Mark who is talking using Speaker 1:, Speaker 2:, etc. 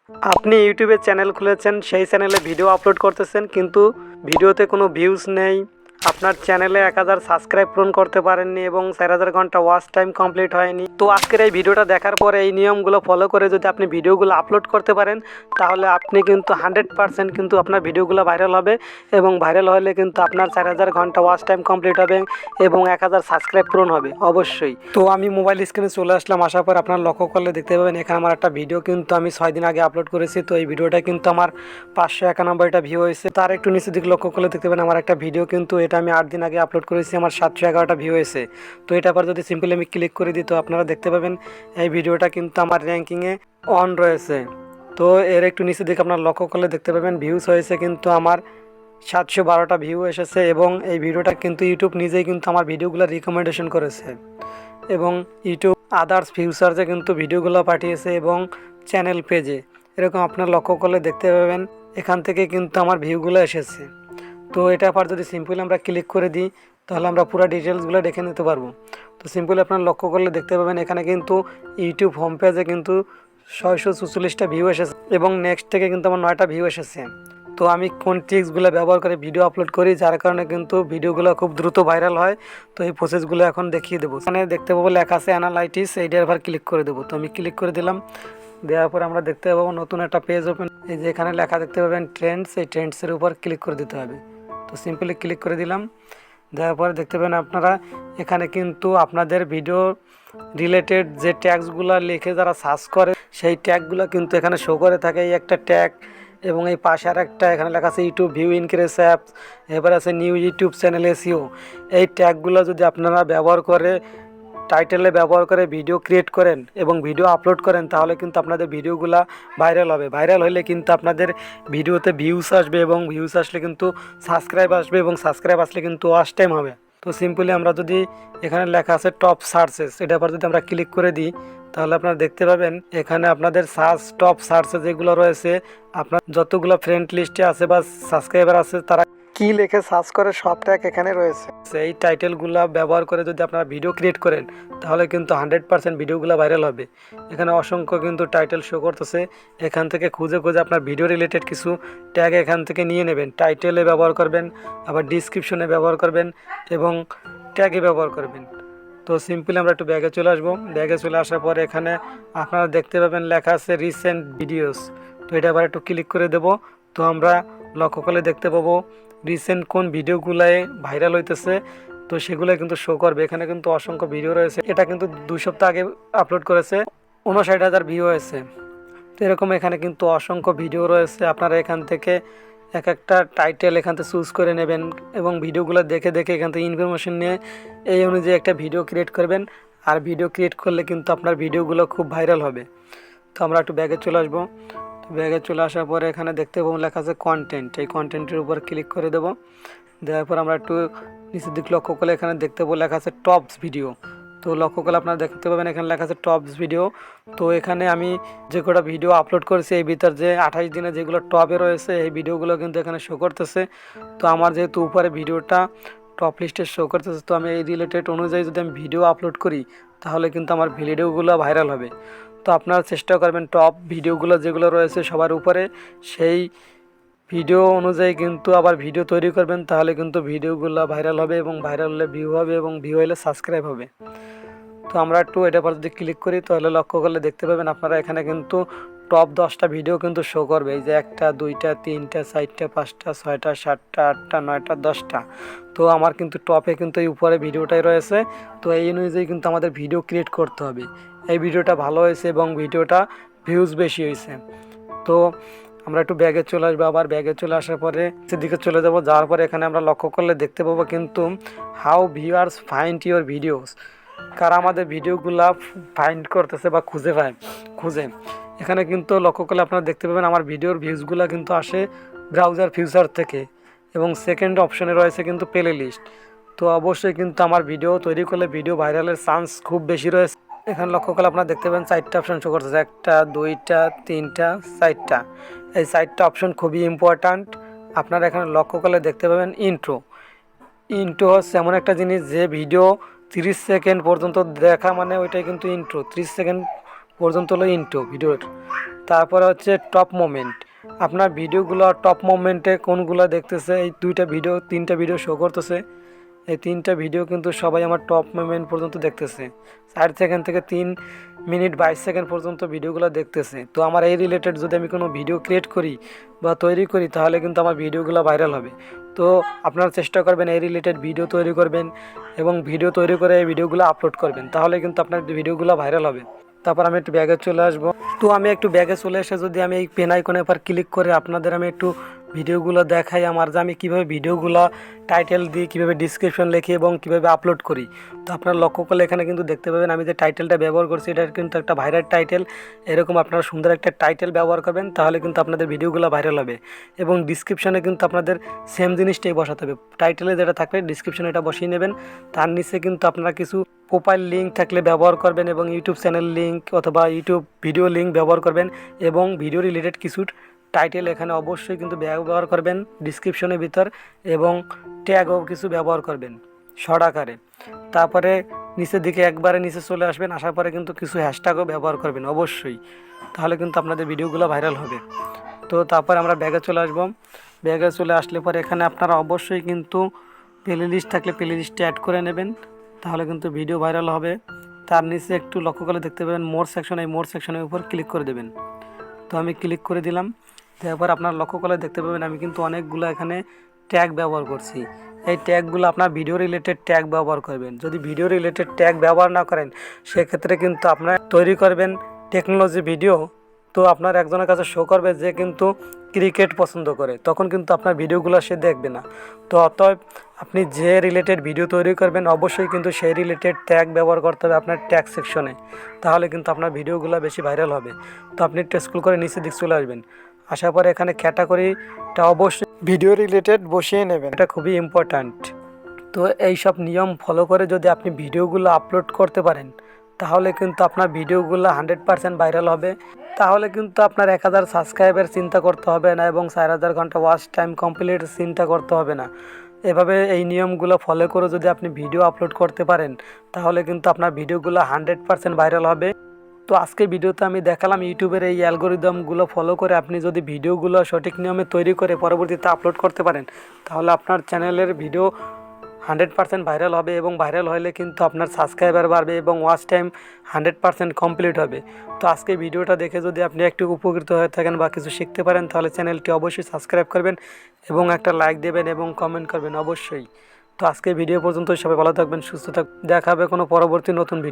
Speaker 1: আপনি ইউটিউবে চ্যানেল খুলেছেন, সেই চ্যানেলে ভিডিও আপলোড করতেছেন কিন্তু ভিডিওতে কোনো ভিউজ নেই, আপনার চ্যানেলে 1000 সাবস্ক্রাইব পূরণ করতে পারেননি এবং 4000 ঘন্টা ওয়াচ টাইম কমপ্লিট হয়নি। তো আজকের এই ভিডিওটা দেখার পরে এই নিয়মগুলো ফলো করে যদি আপনি ভিডিওগুলো আপলোড করতে পারেন তাহলে আপনি কিন্তু 100% কিন্তু আপনার ভিডিওগুলো ভাইরাল হবে এবং ভাইরাল হলে কিন্তু আপনার 4000 ঘন্টা ওয়াচ টাইম কমপ্লিট হবে এবং 1000 সাবস্ক্রাইব পূরণ হবে অবশ্যই। তো আমি মোবাইল স্ক্রিনে চলে আসলাম, আসার পর আপনার লক্ষ্য করলে দেখতে পাবেন এখানে আমার একটা ভিডিও কিন্তু আমি 6 দিন আগে আপলোড করেছি। তো এই ভিডিওটা কিন্তু আমার 591টা ভিউ হয়েছে। তার একটু নিচে দিকে লক্ষ্য করলে দেখতে পাবেন আমার একটা ভিডিও কিন্তু এটা আমি 8 দিন আগে আপলোড করেছি, আমার 711টা ভিউ হয়েছে। তো এটা আবার যদি সিম্পলি আমি ক্লিক করে দিই তো আপনারা দেখতে পাবেন এই ভিডিওটা কিন্তু আমার র্যাঙ্কিংয়ে অন রয়েছে। তো এর একটু নিচে দিকে আপনার লক্ষ্য করলে দেখতে পাবেন ভিউজ হয়েছে কিন্তু আমার 712টা ভিউ এসেছে এবং এই ভিডিওটা কিন্তু ইউটিউব নিজেই কিন্তু আমার ভিডিওগুলো রিকমেন্ডেশন করেছে এবং ইউটিউব আদার্স ফিউচার্সে কিন্তু ভিডিওগুলো পাঠিয়েছে এবং চ্যানেল পেজে এরকম আপনার লক্ষ্য করলে দেখতে পাবেন এখান থেকে কিন্তু আমার ভিউগুলো এসেছে। তো এটা আবার যদি সিম্পলি আমরা ক্লিক করে দিই তাহলে আমরা পুরো ডিটেলসগুলো দেখে নিতে পারবো। তো সিম্পলি আপনার লক্ষ্য করলে দেখতে পাবেন এখানে কিন্তু ইউটিউব হোম পেজে কিন্তু 644টা ভিউ এসেছে এবং নেক্সট থেকে কিন্তু আমার 9টা ভিউ এসেছে। তো আমি কোন ট্রিক্সগুলো ব্যবহার করে ভিডিও আপলোড করি যার কারণে কিন্তু ভিডিওগুলো খুব দ্রুত ভাইরাল হয়। তো এই প্রসেসগুলো এখন দেখিয়ে দেবো। এখানে দেখতে পাবো লেখা আছে অ্যানালাইটিস, এইটার আবার ক্লিক করে দেবো। তো আমি ক্লিক করে দিলাম, দেওয়ার পর আমরা দেখতে পাবো নতুন একটা পেজ ওপেন। এই যে এখানে লেখা দেখতে পাবেন ট্রেন্ডস, এই ট্রেন্ডসের উপর ক্লিক করে দিতে হবে। তো সিম্পলি ক্লিক করে দিলাম, দেওয়ার পরে দেখতে পাবেন আপনারা এখানে কিন্তু আপনাদের ভিডিও রিলেটেড যে ট্যাগসগুলো লিখে যারা সার্চ করে সেই ট্যাগগুলো কিন্তু এখানে শো করে থাকে। এই একটা ট্যাগ এবং এই পাশে আর একটা এখানে লেখা আছে ইউটিউব ভিউ ইনক্রিজ অ্যাপস, এবার আছে নিউ ইউটিউব চ্যানেল এসইও। এই ট্যাগগুলো যদি আপনারা ব্যবহার করে টাইটেলে ব্যবহার করে ভিডিও ক্রিয়েট করেন এবং ভিডিও আপলোড করেন তাহলে কিন্তু আপনাদের ভিডিওগুলো ভাইরাল হবে। ভাইরাল হলে কিন্তু আপনাদের ভিডিওতে ভিউস আসবে এবং ভিউস আসলে কিন্তু সাবস্ক্রাইব আসবে এবং সাবস্ক্রাইব আসলে কিন্তু ওয়াচ টাইম হবে। তো সিম্পলি আমরা যদি এখানে লেখা আছে টপ সার্চেস, এটা আবার যদি আমরা ক্লিক করে দিই তাহলে আপনারা দেখতে পাবেন এখানে আপনাদের টপ সার্চে যেগুলো রয়েছে আপনার যতগুলো ফ্রেন্ড লিস্টে আছে বা সাবস্ক্রাইবার আছে তারা কি লিখে সার্চ করে সব ট্যাগ এখানে রয়েছে। এই টাইটেলগুলো ব্যবহার করে যদি আপনারা ভিডিও ক্রিয়েট করেন তাহলে কিন্তু 100% ভিডিওগুলো ভাইরাল হবে। এখানে অসংখ্য কিন্তু টাইটেল শো করতেছে, এখান থেকে খুঁজে খুঁজে আপনার ভিডিও রিলেটেড কিছু ট্যাগ এখান থেকে নিয়ে নেবেন। টাইটেলে ব্যবহার করবেন, আবার ডিসক্রিপশনে ব্যবহার করবেন এবং ট্যাগে ব্যবহার করবেন। তো সিম্পলি আমরা একটু ব্যাগে চলে আসবো। ব্যাগে চলে আসার পরে এখানে আপনারা দেখতে পাবেন লেখা আছে রিসেন্ট ভিডিওস। তো এটা আবার একটু ক্লিক করে দেব। তো আমরা লক্ষ্য করলে দেখতে পাবো রিসেন্ট কোন ভিডিওগুলোয় ভাইরাল হইতেছে, তো সেগুলো কিন্তু শো করবে। এখানে কিন্তু অসংখ্য ভিডিও রয়েছে, এটা কিন্তু 2 সপ্তাহ আগে আপলোড করেছে, 59,000 ভিউ হয়েছে। তো এরকম এখানে কিন্তু অসংখ্য ভিডিও রয়েছে, আপনারা এখান থেকে এক একটা টাইটেল এখান থেকে চুজ করে নেবেন এবং ভিডিওগুলো দেখে দেখে এখান থেকে ইনফরমেশন নিয়ে এই অনুযায়ী একটা ভিডিও ক্রিয়েট করবেন। আর ভিডিও ক্রিয়েট করলে কিন্তু আপনার ভিডিওগুলো খুব ভাইরাল হবে। তো আমরা একটু ব্যাগে চলে আসবো। তো ব্যাগে চলে আসার পরে এখানে দেখতে পাবো লেখা আছে কন্টেন্ট, এই কন্টেন্টের উপর ক্লিক করে দেবো। দেওয়ার পর আমরা একটু নিচের দিক লক্ষ্য করলে এখানে দেখতে পাবো লেখা আছে টপস ভিডিও। তো লক্ষ্য করলে আপনারা দেখতে পাবেন এখানে লেখা আছে টপস ভিডিও। তো এখানে আমি যে কটা ভিডিও আপলোড করেছি এই ভিতর যে 28 দিনে যেগুলো টপে রয়েছে এই ভিডিওগুলো কিন্তু এখানে শো করতেছে। তো আমার যেহেতু উপরে ভিডিওটা টপ লিস্টে শো করতেছে তো আমি এই রিলেটেড অনুযায়ী যদি আমি ভিডিও আপলোড করি তাহলে কিন্তু আমার ভিডিওগুলো ভাইরাল হবে। তো আপনারা চেষ্টা করবেন টপ ভিডিওগুলো যেগুলো রয়েছে সবার উপরে সেই ভিডিও অনুযায়ী কিন্তু আবার ভিডিও তৈরি করবেন, তাহলে কিন্তু ভিডিওগুলো ভাইরাল হবে এবং ভাইরাল হলে ভিউ হবে এবং ভিউ হলে সাবস্ক্রাইব হবে। তো আমরা একটু এটা পর যদি ক্লিক করি তাহলে লক্ষ্য করলে দেখতে পাবেন আপনারা এখানে কিন্তু টপ 10টা ভিডিও কিন্তু শো করবে। এই যে 1টা 2টা 3টা 4টা 5টা 6টা 7টা 8টা 9টা 10টা। তো আমার কিন্তু টপে কিন্তু এই উপরে ভিডিওটাই রয়েছে। তো এই অনুযায়ী কিন্তু আমাদের ভিডিও ক্রিয়েট করতে হবে। এই ভিডিওটা ভালো হয়েছে এবং ভিডিওটা ভিউজ বেশি হয়েছে। তো আমরা একটু ব্যাগে চলে আসবো, আবার ব্যাগে চলে আসার পরে সেদিকে চলে যাব। যাওয়ার পরে এখানে আমরা লক্ষ্য করলে দেখতে পাবো কিন্তু how viewers find your videos, কারা আমাদের ভিডিওগুলা ফাইন্ড করতেছে বা খুঁজে এখানে কিন্তু লক্ষ্য করলে আপনারা দেখতে পাবেন আমার ভিডিওর ভিউজগুলো কিন্তু আসে ব্রাউজার ফিউচার থেকে এবং সেকেন্ড অপশনে রয়েছে কিন্তু প্লে লিস্ট। তো অবশ্যই কিন্তু আমার ভিডিও তৈরি করলে ভিডিও ভাইরালের চান্স খুব বেশি রয়েছে। এখানে লক্ষ্য করলে আপনারা দেখতে পাবেন 4টা অপশন শো করতেছে, 1টা 2টা 3টা 4টা। এই 4টা অপশন খুবই ইম্পর্ট্যান্ট। আপনারা এখানে লক্ষ্য করলে দেখতে পাবেন ইন্ট্রো হচ্ছে এমন একটা জিনিস যে ভিডিও 30 সেকেন্ড পর্যন্ত দেখা মানে ওইটাই কিন্তু ইন্ট্রো। 30 সেকেন্ড পর্যন্ত হলো ইন্ট্রো ভিডিওর। তারপরে হচ্ছে টপ মোমেন্ট, আপনার ভিডিওগুলো টপ মোমেন্টে কোনগুলো দেখতেছে, এই দুইটা ভিডিও 3টা ভিডিও শো করতেছে। এই 3টা ভিডিও কিন্তু সবাই আমার টপ মোমেন্ট পর্যন্ত দেখতেছে, 4 সেকেন্ড থেকে 3 মিনিট 22 সেকেন্ড পর্যন্ত ভিডিওগুলো দেখতেছে। তো আমার এই রিলেটেড যদি আমি কোনো ভিডিও ক্রিয়েট করি বা তৈরি করি তাহলে কিন্তু আমার ভিডিওগুলো ভাইরাল হবে। তো আপনারা চেষ্টা করবেন এই রিলেটেড ভিডিও তৈরি করবেন এবং ভিডিও তৈরি করে এই ভিডিওগুলো আপলোড করবেন, তাহলে কিন্তু আপনার ভিডিওগুলো ভাইরাল হবে। তারপর আমি একটু ব্যাগে চলে আসবো। তো আমি একটু ব্যাগে চলে এসে যদি আমি এই পেন আইকনে পর ক্লিক করে আপনাদের আমি একটু ভিডিওগুলো দেখাই আমার, যে আমি কীভাবে ভিডিওগুলো টাইটেল দিই, কীভাবে ডিসক্রিপশন লিখি এবং কীভাবে আপলোড করি। তো আপনারা লক্ষ্য করলে এখানে কিন্তু দেখতে পাবেন আমি যে টাইটেলটা ব্যবহার করছি এটা কিন্তু একটা ভাইরাল টাইটেল। এরকম আপনারা সুন্দর একটা টাইটেল ব্যবহার করবেন, তাহলে কিন্তু আপনাদের ভিডিওগুলো ভাইরাল হবে। এবং ডিসক্রিপশনে কিন্তু আপনাদের সেম জিনিসটাই বসাতে হবে, টাইটেলে যেটা থাকবে ডিসক্রিপশনে এটা বসিয়ে নেবেন। তার নিচে কিন্তু আপনারা কিছু প্রোফাইল লিঙ্ক থাকলে ব্যবহার করবেন এবং ইউটিউব চ্যানেল লিঙ্ক অথবা ইউটিউব ভিডিও লিঙ্ক ব্যবহার করবেন এবং ভিডিও রিলেটেড কিছু টাইটেল এখানে অবশ্যই কিন্তু ব্যবহার করবেন ডিসক্রিপশনের ভিতর, এবং ট্যাগও কিছু ব্যবহার করবেন শর্ট আকারে। তারপরে নিচের দিকে একবারে নিচে চলে আসবেন, আসার পরে কিন্তু কিছু হ্যাশট্যাগও ব্যবহার করবেন অবশ্যই, তাহলে কিন্তু আপনাদের ভিডিওগুলো ভাইরাল হবে। তো তারপরে আমরা ব্যাগে চলে আসবো। ব্যাগে চলে আসলে পরে এখানে আপনারা অবশ্যই কিন্তু প্লে লিস্ট থাকলে প্লে লিস্টে অ্যাড করে নেবেন, তাহলে কিন্তু ভিডিও ভাইরাল হবে। তার নিচে একটু লক্ষ্য করে দেখতে পাবেন মোর সেকশন, এই মোর সেকশনের উপর ক্লিক করে দেবেন। তো আমি ক্লিক করে দিলাম, তারপর আপনার লক্ষ্য করে দেখতে পাবেন আমি কিন্তু অনেকগুলো এখানে ট্যাগ ব্যবহার করছি। এই ট্যাগগুলো আপনার ভিডিও রিলেটেড ট্যাগ ব্যবহার করবেন। যদি ভিডিও রিলেটেড ট্যাগ ব্যবহার না করেন সেক্ষেত্রে কিন্তু আপনার তৈরি করবেন টেকনোলজি ভিডিও, তো আপনার একজনের কাছে শো করবে যে কিন্তু ক্রিকেট পছন্দ করে, তখন কিন্তু আপনার ভিডিওগুলো সে দেখবে না। তো অতএব আপনি যে রিলেটেড ভিডিও তৈরি করবেন অবশ্যই কিন্তু সেই রিলেটেড ট্যাগ ব্যবহার করতে হবে আপনার ট্যাগ সেকশনে, তাহলে কিন্তু আপনার ভিডিওগুলো বেশি ভাইরাল হবে। তো আপনি একটু স্ক্রল করে নিচের দিক চলে আসবেন, আসার পরে এখানে ক্যাটাগরিটা অবশ্যই ভিডিও রিলেটেড বসিয়ে নেবেন, এটা খুবই ইম্পর্ট্যান্ট। তো এই সব নিয়ম ফলো করে যদি আপনি ভিডিওগুলো আপলোড করতে পারেন তাহলে কিন্তু আপনার ভিডিওগুলো 100% ভাইরাল হবে। তাহলে কিন্তু আপনার 1000 সাবস্ক্রাইবার চিন্তা করতে হবে না এবং 4000 ঘন্টা ওয়াচ টাইম কমপ্লিট চিন্তা করতে হবে না। এভাবে এই নিয়মগুলো ফলো করে যদি আপনি ভিডিও আপলোড করতে পারেন তাহলে কিন্তু আপনার ভিডিওগুলো 100% ভাইরাল হবে। তো আজকে ভিডিওতে আমি দেখালাম ইউটিউবের এই অ্যালগোরিদমগুলো ফলো করে আপনি যদি ভিডিওগুলো সঠিক নিয়মে তৈরি করে পরবর্তীতে আপলোড করতে পারেন তাহলে আপনার চ্যানেলের ভিডিও 100% ভাইরাল হবে, এবং ভাইরাল হলে কিন্তু আপনার সাবস্ক্রাইবার বাড়বে এবং ওয়াচ টাইম 100% কমপ্লিট হবে। তো আজকে ভিডিওটা দেখে যদি আপনি একটু উপকৃত হয়ে থাকেন বা কিছু শিখতে পারেন তাহলে চ্যানেলটি অবশ্যই সাবস্ক্রাইব করবেন এবং একটা লাইক দেবেন এবং কমেন্ট করবেন অবশ্যই। তো আজকে ভিডিও পর্যন্ত সবাই ভালো থাকবেন, সুস্থ থাকবেন, দেখা হবে কোনো পরবর্তী নতুন ভিডিও।